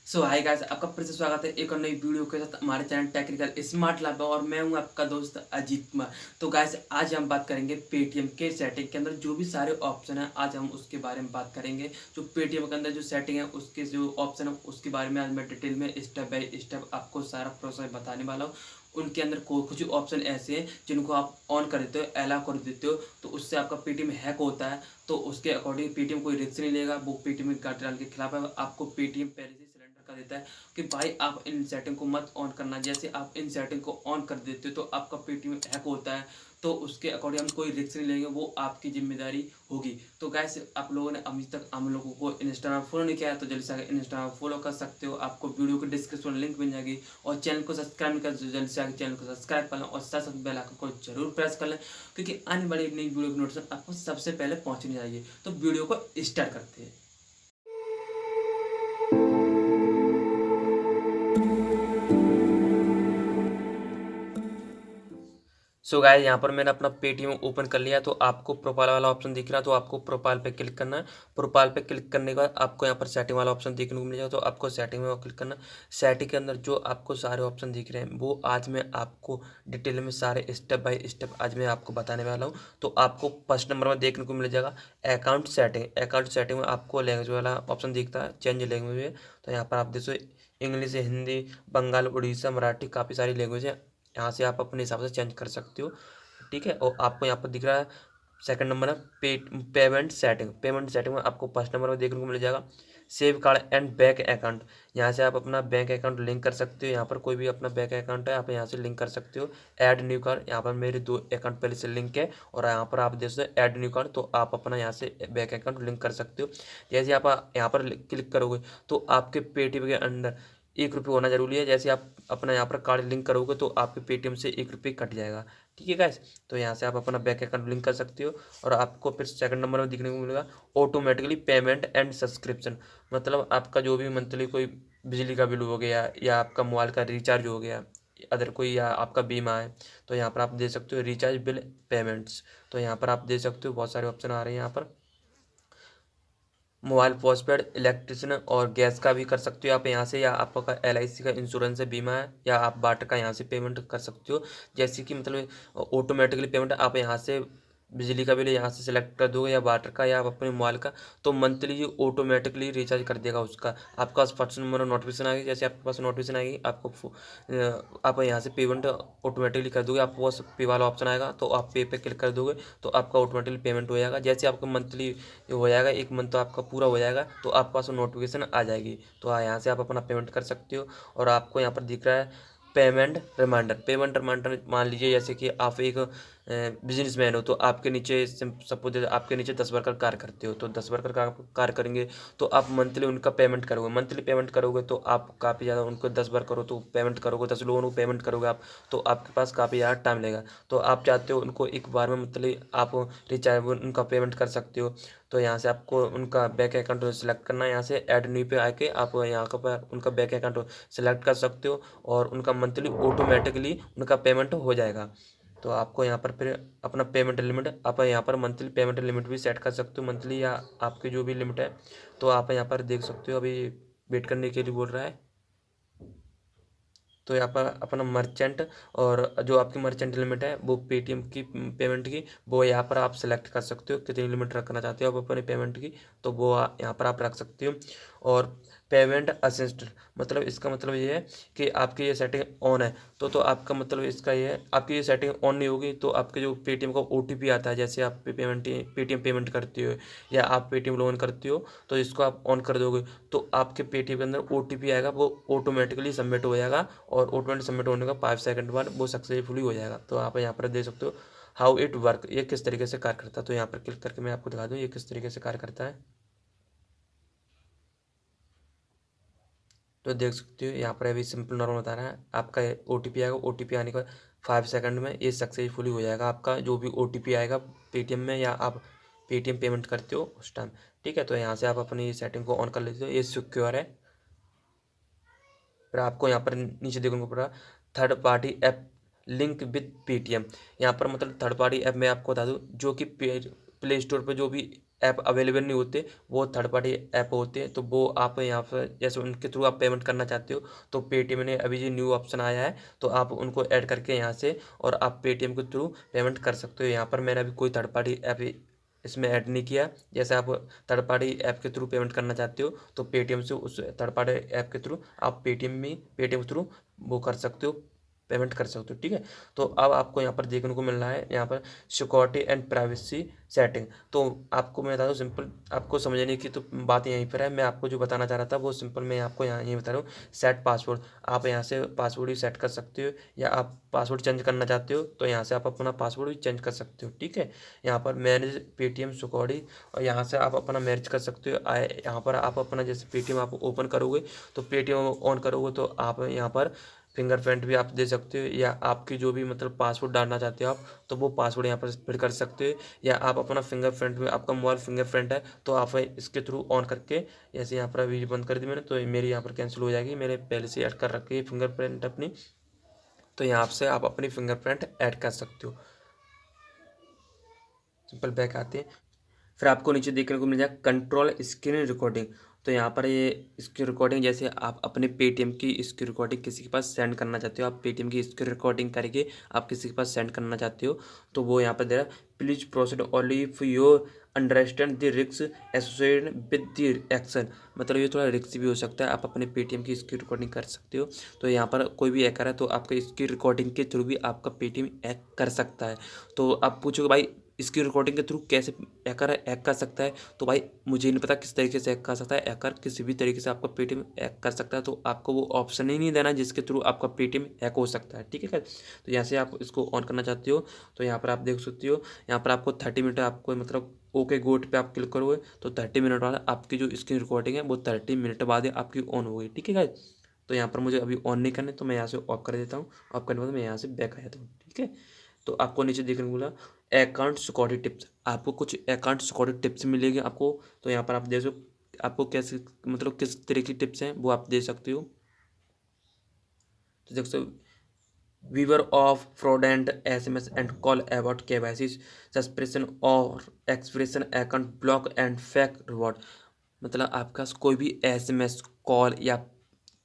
Hi guys, आपका फिर से स्वागत है एक और नई वीडियो के साथ हमारे चैनल टेक्निकल स्मार्ट लैब में। और मैं हूं आपका दोस्त अजीत कुमार। तो गाइस, आज हम बात करेंगे पेटीएम के सेटिंग के अंदर जो भी सारे ऑप्शन हैं, आज हम उसके बारे में बात करेंगे। जो पेटीएम के अंदर जो सेटिंग है उसके जो ऑप्शन है उसके बारे में आज मैं डिटेल में स्टेप बाय स्टेप आपको सारा प्रोसेस बताने वाला हूँ। उनके अंदर कुछ ऑप्शन ऐसे हैं जिनको आप ऑन कर देते हो, अलाउ कर देते हो, तो उससे आपका पेटीएम हैक होता है। तो उसके अकॉर्डिंग पेटीएम कोई रिस्क नहीं लेगा, वो पेटीएम के गाइडलाइन के खिलाफ है। आपको पेटीएम पहले से सिलेंडर कर देता है कि भाई आप इन सेटिंग को मत ऑन करना। जैसे आप इन सेटिंग को ऑन कर देते हो तो आपका पेटीएम हैक होता है। तो उसके अकॉर्डिंग हम कोई रिस्क नहीं लेंगे, वो आपकी जिम्मेदारी होगी। तो गैस, आप लोगों ने अभी तक हम लोगों को इंस्टाग्राम फॉलो नहीं किया है तो जल्दी से इंस्टाग्राम फॉलो कर सकते हो। आपको वीडियो के डिस्क्रिप्शन में लिंक मिल जाएगी। और चैनल को सब्सक्राइब नहीं कर तो जल्दी से आगे चैनल को सब्सक्राइब कर लें और साथ साथ बेल आइकन को जरूर प्रेस कर लें, क्योंकि आने वाली नई वीडियो की नोटिफिकेशन आपको सबसे पहले पहुंचनी चाहिए। तो वीडियो को स्टार्ट करते हैं। गाइस, यहाँ पर मैंने अपना पेटीएम ओपन कर लिया। तो आपको प्रोफाइल वाला ऑप्शन दिख रहा है, तो आपको प्रोफाइल पे क्लिक करना है। प्रोफाइल पे क्लिक करने के बाद आपको यहाँ पर सेटिंग वाला ऑप्शन देखने को मिल जाएगा, तो आपको सेटिंग में क्लिक करना है। सेटिंग के अंदर जो आपको सारे ऑप्शन दिख रहे हैं वो आज मैं आपको डिटेल में सारे स्टेप बाय स्टेप आज मैं आपको बताने वाला हूँ। तो आपको फर्स्ट नंबर में देखने को मिल जाएगा अकाउंट सेटिंग। अकाउंट सेटिंग में आपको लैंग्वेज वाला ऑप्शन दिखता है, चेंज लैंग्वेज में। तो यहाँ पर आप देखो इंग्लिश, हिंदी, बंगाल, उड़ीसा, मराठी, काफ़ी सारी लैंग्वेज है। यहाँ से आप अपने हिसाब से चेंज कर सकते हो, ठीक है। और आपको यहाँ पर दिख रहा है सेकंड नंबर है पेमेंट सेटिंग। पेमेंट सेटिंग में आपको फर्स्ट नंबर में देखने को मिल जाएगा save card and bank account. यहाँ से आप अपना बैंक अकाउंट लिंक कर सकते हो। यहाँ पर कोई भी अपना बैंक अकाउंट है आप यहाँ से लिंक कर सकते हो। ऐड न्यू कार्ड, यहाँ पर मेरे 2 अकाउंट पहले से लिंक है और यहाँ पर आप देख सकते हो ऐड न्यू कार्ड, तो आप अपना यहाँ से बैंक अकाउंट लिंक कर सकते हो। जैसे आप यहाँ पर क्लिक करोगे तो आपके पेटीएम के अंदर 1 रुपये होना जरूरी है। जैसे आप अपना यहाँ पर कार्ड लिंक करोगे तो आपके पेटीएम से 1 रुपये कट जाएगा, ठीक है गाइस। तो यहाँ से आप अपना बैंक अकाउंट लिंक कर सकते हो। और आपको फिर सेकंड नंबर में दिखने को मिलेगा ऑटोमेटिकली पेमेंट एंड सब्सक्रिप्शन। मतलब आपका जो भी मंथली कोई बिजली का बिल हो गया या आपका मोबाइल का रिचार्ज हो गया, अदर कोई या आपका बीमा है, तो यहाँ पर आप दे सकते हो रिचार्ज बिल पेमेंट्स। तो यहाँ पर आप दे सकते हो, बहुत सारे ऑप्शन आ रहे हैं यहाँ पर। मोबाइल पोस्टपेड, इलेक्ट्रिसिटी और गैस का भी कर सकते हो आप यहाँ से, या आपका LIC का इंश्योरेंस है, बीमा है, या आप वाटर का यहाँ से पेमेंट कर सकते हो। जैसे कि मतलब ऑटोमेटिकली पेमेंट आप यहाँ से बिजली का बिल यहाँ से सिलेक्ट कर दोगे या वाटर का या आप अपने मोबाइल का, तो मंथली ये ऑटोमेटिकली रिचार्ज कर देगा उसका। आपके पास फर्स्ट नंबर नोटिफिकेशन आएगी, जैसे आपके पास नोटिफिकेशन आएगी आपको आप यहाँ से पेमेंट ऑटोमेटिकली कर दोगे। आपको बस पे वाला ऑप्शन आएगा तो आप पे पे क्लिक कर दोगे तो आपका ऑटोमेटिकली पेमेंट हो जाएगा। जैसे आपका मंथली हो जाएगा, 1 मंथ तो आपका पूरा हो जाएगा तो आपके पास नोटिफिकेशन आ जाएगी। तो यहाँ से आप अपना पेमेंट कर सकते हो। और आपको यहाँ पर दिख रहा है पेमेंट रिमाइंडर। पेमेंट रिमाइंडर मान लीजिए जैसे कि आप एक बिजनेसमैन हो, तो आपके नीचे सपोज आपके नीचे 10 वर्कर कार्य करते हो, तो 10 वर्कर कार्य करेंगे तो आप मंथली उनका पेमेंट करोगे। मंथली पेमेंट करोगे तो आप काफ़ी ज़्यादा उनको 10 वर्कर हो तो पेमेंट करोगे, 10 लोगों को पेमेंट करोगे आप, तो आपके पास काफ़ी ज़्यादा टाइम लगेगा। तो आप चाहते हो उनको एक बार में मतलब आप रिचार्ज उनका पेमेंट कर सकते हो। तो यहाँ से आपको उनका बैंक अकाउंट सेलेक्ट करना है। यहाँ से ऐड न्यू पे आके आप यहाँ पर उनका बैंक अकाउंट सेलेक्ट कर सकते हो और उनका मंथली ऑटोमेटिकली उनका पेमेंट हो जाएगा। तो आपको यहाँ पर फिर अपना पेमेंट लिमिट, आप यहाँ पर मंथली पेमेंट लिमिट भी सेट कर सकते हो, मंथली या आपकी जो भी लिमिट है। तो आप यहाँ पर देख सकते हो, अभी वेट करने के लिए बोल रहा है। तो यहाँ पर अपना मर्चेंट और जो आपकी मर्चेंट लिमिट है वो पेटीएम की पेमेंट की, वो यहाँ पर आप सेलेक्ट कर सकते हो कितनी लिमिट रखना चाहते हो आप अपने पेमेंट की, तो वो यहाँ पर आप रख सकते हो। और पेमेंट असिस्ट, मतलब इसका मतलब ये है कि आपकी ये सेटिंग ऑन है तो आपका मतलब इसका ये है, आपकी ये सेटिंग ऑन नहीं होगी तो आपके जो पेटीएम का OTP आता है, जैसे आप पेटीएम पेमेंट करते हो या आप पेटीएम लोन करते हो, तो इसको आप ऑन कर दोगे तो आपके पेटीएम के अंदर OTP आएगा, वो ऑटोमेटिकली सबमिट हो जाएगा। और ऑटोमेटिक सबमिट होने का 5 सेकंड बाद वो सक्सेसफुली हो जाएगा। तो आप यहाँ पर देख सकते हो हाउ इट वर्क, ये किस तरीके से कार्य करता है। तो यहाँ पर क्लिक करके मैं आपको दिखा दूँ ये किस तरीके से कार्य करता है। तो देख सकते हो यहाँ पर अभी सिंपल नॉर्मल बता रहा है, आपका OTP आएगा, OTP आने के बाद 5 सेकंड में ये सक्सेसफुली हो जाएगा आपका जो भी OTP आएगा पेटीएम में, या आप पेटीएम पेमेंट करते हो उस टाइम, ठीक है। तो यहाँ से आप अपनी सेटिंग को ऑन कर लेते हो, ये सिक्योर है। फिर आपको यहाँ पर नीचे देखने को पड़ा third party app link with Paytm. यहाँ पर मतलब थर्ड पार्टी ऐप मैं आपको बता दूँ जो कि प्ले स्टोर पर जो भी ऐप अवेलेबल नहीं होते, वो थर्ड पार्टी ऐप होते हैं, तो वो आप यहाँ पर जैसे उनके थ्रू आप पेमेंट करना चाहते हो तो पेटीएम ने अभी ये न्यू ऑप्शन आया है, तो आप उनको ऐड करके यहाँ से और आप पेटीएम के थ्रू पेमेंट कर सकते हो। यहाँ पर मैंने अभी कोई थर्ड पार्टी ऐप इसमें ऐड नहीं किया। जैसे आप थर्ड पार्टी ऐप के थ्रू पेमेंट करना चाहते हो तो पेटीएम से उस थर्ड पार्टी ऐप के थ्रू आप पेटीएम के थ्रू वो कर सकते हो, पेमेंट कर सकते हो, ठीक है। तो अब आपको यहाँ पर देखने को मिल रहा है यहाँ पर सिक्योरिटी एंड प्राइवेसी सेटिंग। तो आपको मैं बता दूँ सिंपल, आपको समझने की तो बात यहीं पर है। मैं आपको जो बताना चाह रहा था वो सिंपल मैं आपको यहाँ यही बता रहा हूँ। सेट पासवर्ड, आप यहाँ से पासवर्ड भी सेट कर सकते हो, या आप पासवर्ड चेंज करना चाहते हो तो यहाँ से आप अपना पासवर्ड भी चेंज कर सकते हो, ठीक है। यहाँ पर मैनेज पेटीएम सिक्योरिटी, और यहाँ से आप अपना मैनेज कर सकते हो। यहाँ पर आप अपना जैसे पेटीएम आप ओपन करोगे तो पेटीएम ऑन करोगे तो आप यहाँ पर फिंगरप्रिंट भी आप दे सकते हो, या आपकी जो भी मतलब पासवर्ड डालना चाहते हो आप, तो वो पासवर्ड यहाँ पर फिल कर सकते हो। या आप अपना फिंगरप्रिंट में, आपका मोबाइल फिंगरप्रिंट है तो आप इसके थ्रू ऑन करके, जैसे यहाँ पर वीडियो बंद कर दी मैंने तो मेरी यहाँ पर कैंसिल हो जाएगी, मेरे पहले से ऐड कर रखी है फिंगरप्रिंट अपनी, तो यहाँ से आप अपनी फिंगरप्रिंट ऐड कर सकते हो। सिंपल बैक आते हैं, फिर आपको नीचे देखने को मिल जाएगा कंट्रोल स्क्रीन रिकॉर्डिंग। तो यहाँ पर ये इसकी रिकॉर्डिंग, जैसे आप अपने पेटीएम की इसकी रिकॉर्डिंग किसी के पास सेंड करना चाहते हो, आप पेटीएम की इसकी रिकॉर्डिंग करके आप किसी के पास सेंड करना चाहते हो तो वो यहाँ पर दे रहा है please proceed only if your understand the risk associated with the action. मतलब ये थोड़ा रिस्क भी हो सकता है, आप अपने पेटीएम की इसकी रिकॉर्डिंग कर सकते हो। तो यहाँ पर कोई भी हैकर है तो आपका इसकी रिकॉर्डिंग के थ्रू भी आपका पेटीएम हैक कर सकता है। तो आप पूछोगे भाई इसकी रिकॉर्डिंग के थ्रू कैसे हैकर हैक कर सकता है, तो भाई मुझे नहीं पता किस तरीके से हैक कर सकता है। हैकर किसी भी तरीके से आपका पेटीएम हैक कर सकता है, तो आपको वो ऑप्शन ही नहीं देना जिसके थ्रू आपका पेटीएम हैक हो सकता है, ठीक है। तो यहाँ से आप इसको ऑन करना चाहते हो तो यहाँ पर आप देख सकते हो, यहाँ पर आपको 30 मिनट आपको मतलब ओके गोट पे आप क्लिक करोगे तो 30 मिनट बाद आपकी जो स्क्रीन रिकॉर्डिंग है वो 30 मिनट बाद आपकी ऑन हो गई, ठीक है गाइस। तो यहाँ पर मुझे अभी ऑन नहीं करने, तो मैं यहाँ से ऑफ कर देता हूँ। ऑफ करने के बाद मैं यहाँ से बैक आ जाता हूँ, ठीक है। तो आपको नीचे देखने को मिला अकाउंट सिक्योरिटी टिप्स, आपको कुछ अकाउंट सिक्योरिटी टिप्स मिलेगी आपको। तो यहाँ पर आप देख सकते आपको कैसे मतलब किस तरह की टिप्स हैं वो आप दे सकते हो। तो देख सकते beware of fraudulent SMS and call about KYC suspension और expression account block and fake reward. मतलब आपका कोई भी SMS कॉल या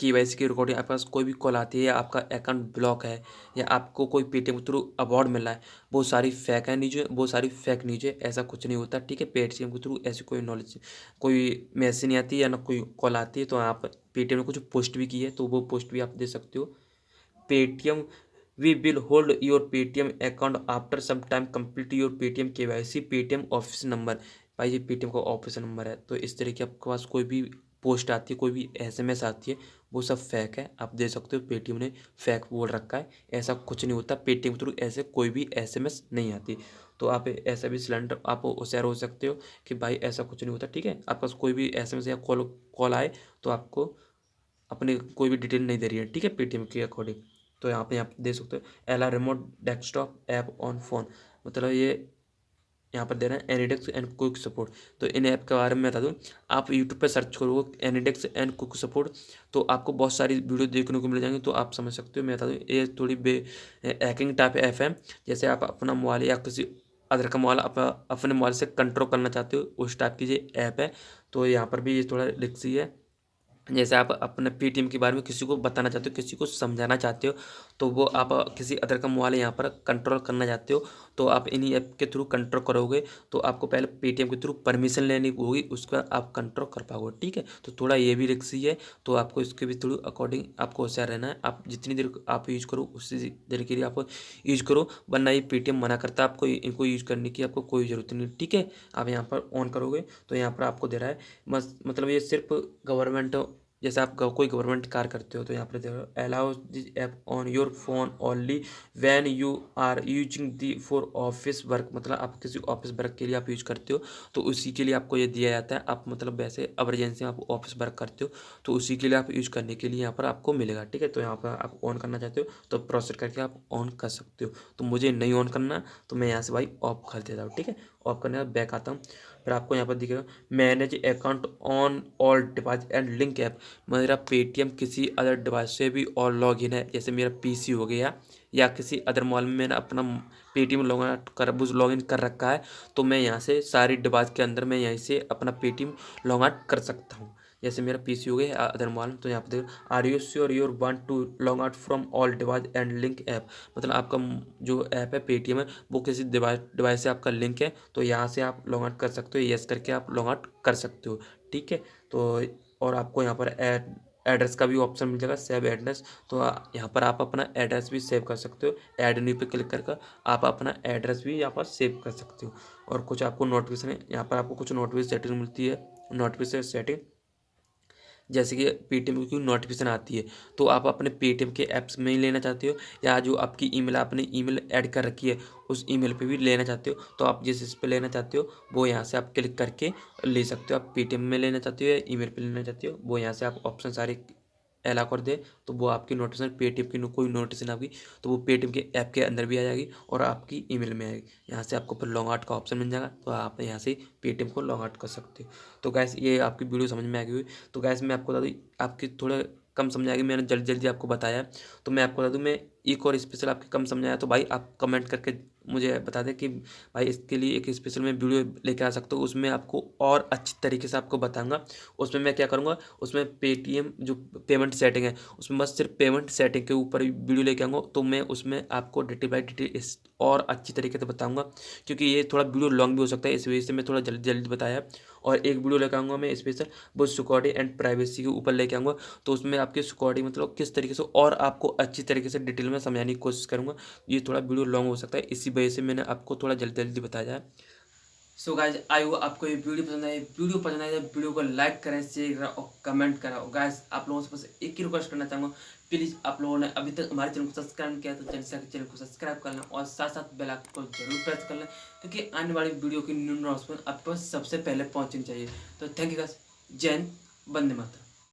KYC की रिकॉर्डिंग, आपके पास कोई भी कॉल आती है या आपका अकाउंट ब्लॉक है या आपको कोई पेटीएम के थ्रू अवार्ड मिला है, वो सारी फेक है नीचे, वो सारी फेक नीचे, ऐसा कुछ नहीं होता, ठीक है। पेटीएम के थ्रू ऐसी कोई नॉलेज, कोई मैसेज नहीं आती या ना कोई कॉल आती है। तो आप पेटीएम ने कुछ पोस्ट भी की है तो वो पोस्ट भी आप दे सकते हो। Paytm we will hold your Paytm account after some time complete your Paytm KYC Paytm office number. भाई ये पेटीएम का ऑफिस नंबर है। तो इस तरह की आपके पास कोई भी पोस्ट आती है, कोई भी SMS आती है, वो सब फेक है, आप दे सकते हो पेटीएम ने फेक बोल रखा है, ऐसा कुछ नहीं होता। पेटीएम के थ्रू ऐसे कोई भी SMS नहीं आती। तो आप ऐसा भी सिलेंडर आप होशियार हो सकते हो कि भाई ऐसा कुछ नहीं होता, ठीक है। आपके पास कोई भी SMS या कॉल आए तो आपको अपने कोई भी डिटेल नहीं दे रही है, ठीक है, पेटीएम के अकॉर्डिंग। तो यहाँ पे आप दे सकते हो एला remote desktop app on phone, मतलब ये यहाँ पर दे रहे हैं एनीडेक्स एंड क्विक सपोर्ट। तो इन ऐप के बारे में बता दूँ, आप यूट्यूब पे सर्च करोगे एनीडेक्स एंड क्विक सपोर्ट तो आपको बहुत सारी वीडियो देखने को मिल जाएंगी, तो आप समझ सकते हो। मैं बता दूँ ये थोड़ी हैकिंग टाइप ऐप है, जैसे आप अपना मोबाइल या किसी अदर का मोबाइल अपने मोबाइल से कंट्रोल करना चाहते हो, उस टाइप की ये ऐप है। तो यहाँ पर भी ये थोड़ा रिस्की है। जैसे आप अपने पेटीएम के बारे में किसी को बताना चाहते हो, किसी को समझाना चाहते हो, तो वो आप किसी अदर का मोबाइल यहाँ पर कंट्रोल करना चाहते हो तो आप इन्हीं ऐप के थ्रू कंट्रोल करोगे। तो आपको पहले पेटीएम के थ्रू परमिशन लेनी होगी, उसके बाद आप कंट्रोल कर पाओगे, ठीक है। तो थोड़ा ये भी रिस्की है, तो आपको इसके भी थ्रू अकॉर्डिंग आपको होशियार रहना है। आप जितनी देर आप यूज करो उसी देर के लिए आप यूज करो, वरना ये पेटीएम मना करता है आपको इनको यूज करने की, आपको कोई ज़रूरत नहीं, ठीक है। आप यहाँ पर ऑन करोगे तो यहाँ पर आपको दे रहा है बस, मतलब ये सिर्फ गवर्नमेंट, जैसे आप कोई गवर्नमेंट कार्य करते हो तो यहाँ पर देखो allow this app on your phone only when you are using the for office work. मतलब आप किसी ऑफिस वर्क के लिए आप यूज करते हो तो उसी के लिए आपको ये दिया जाता है। आप मतलब वैसे इमरजेंसी में आप ऑफिस वर्क करते हो तो उसी के लिए आप यूज करने के लिए यहाँ पर आपको मिलेगा, ठीक है। तो यहाँ पर आप ऑन करना चाहते हो तो प्रोसेस करके आप ऑन कर सकते हो। तो मुझे नहीं ऑन करना तो मैं यहाँ से भाई ऑफ कर देता हूँ, ठीक है। ऑफ करने के बाद बैक आता हूँ। फिर आपको यहाँ पर दिखेगा manage account on all device and link app. मेरा पेटीएम किसी अदर डिवाइस से भी और लॉगिन है, जैसे मेरा पीसी हो गया या किसी अदर मोबाइल में मैंने अपना पेटीएम लॉगिन कर रखा है, तो मैं यहाँ से सारी डिवाइस के अंदर मैं यहीं से अपना पेटीएम लॉग आउट कर सकता हूँ। जैसे मेरा पीसी हो गया अदर मोबाइल में, तो यहाँ पर देखो are you sure your want to log out from all device and link app. मतलब आपका जो ऐप है पेटीएम है वो किसी डिवाइस से आपका लिंक है, तो यहाँ से आप लॉग आउट कर सकते हो, यस करके आप लॉग आउट कर सकते हो। ठीक है, तो और आपको यहाँ पर एड्रेस का भी ऑप्शन मिल जाएगा, सेव एड्रेस। तो यहाँ पर आप अपना एड्रेस भी सेव कर सकते हो, ऐड न्यू पे क्लिक करके आप अपना एड्रेस भी यहाँ पर सेव कर सकते हो। और कुछ आपको नोटिफिकेशन है, यहाँ पर आपको कुछ नोटिफिकेशन सेटिंग मिलती है, नोटिफिकेशन सेटिंग जैसे कि पेटीएम की नोटिफिकेशन आती है, तो आप अपने पेटीएम के ऐप्स में ही लेना चाहते हो या जो आपकी ईमेल आपने ईमेल ऐड कर रखी है उस ईमेल पे भी लेना चाहते हो, तो आप जिस इस पे लेना चाहते हो वो यहाँ से आप क्लिक करके ले सकते हो। आप पेटीएम में लेना चाहते हो या ईमेल पे लेना चाहते हो, वो यहाँ से आप ऑप्शन सारे अलाउ कर दे, तो वो आपकी नोटिफिकेशन पेटीएम की कोई नोटिफिकेशन आपकी, तो वो पेटीएम के ऐप के अंदर भी आ जाएगी और आपकी ईमेल में आएगी। यहाँ से आपको फिर लॉग आउट का ऑप्शन मिल जाएगा, तो आप यहाँ से पेटीएम को लॉग आउट कर सकते हो। तो गैस ये आपकी वीडियो समझ में आ गई हुई। तो गैस मैं आपको बता दूँ, आपकी थोड़ा कम समझ आएगी, मैंने जल्दी जल्दी आपको बताया, तो मैं आपको बता दूँ, मैं एक और स्पेशल आपके कम समझ आया तो भाई आप कमेंट करके मुझे बता दें कि भाई इसके लिए एक स्पेशल मैं वीडियो लेकर आ सकता हूँ, उसमें आपको और अच्छी तरीके से आपको बताऊंगा। उसमें मैं क्या करूँगा, उसमें पेटीएम जो पेमेंट सेटिंग है उसमें बस सिर्फ पेमेंट सेटिंग के ऊपर वीडियो लेके आऊँगा, तो मैं उसमें आपको डिटेल बाई डिटेल और अच्छी तरीके से बताऊँगा, क्योंकि ये थोड़ा वीडियो लॉन्ग भी हो सकता है, इस वजह से मैं थोड़ा जल्दी जल्दी बताया। और एक वीडियो लेकर आऊँगा मैं स्पेशल, वो सिक्योरिटी एंड प्राइवेसी के ऊपर लेके आऊँगा, तो उसमें आपकी सिक्योरिटी मतलब किस तरीके से और आपको अच्छी तरीके से डिटेल में समझाने की कोशिश करूँगा। ये थोड़ा वीडियो लॉन्ग हो सकता है, इसी वजह से मैंने आपको थोड़ा जल्दी जल्दी बताया है। सो गाइज आई हो आपको ये वीडियो पसंद आए, वीडियो पसंद आए तो वीडियो को लाइक करें, शेयर करें और कमेंट करें। और गाइज आप लोगों से बस एक ही रिक्वेस्ट करना चाहूँगा, प्लीज़ आप लोगों ने अभी तक हमारे चैनल को सब्सक्राइब नहीं किया तो चैनल को सब्सक्राइब कर लें और साथ साथ बेल आइकन को जरूर प्रेस कर लें, क्योंकि आने वाली वीडियो की नोटिफिकेशन आपके पास सबसे पहले पहुँचनी चाहिए। तो थैंक यू गाइज, जय हिंद, वंदे मातरम।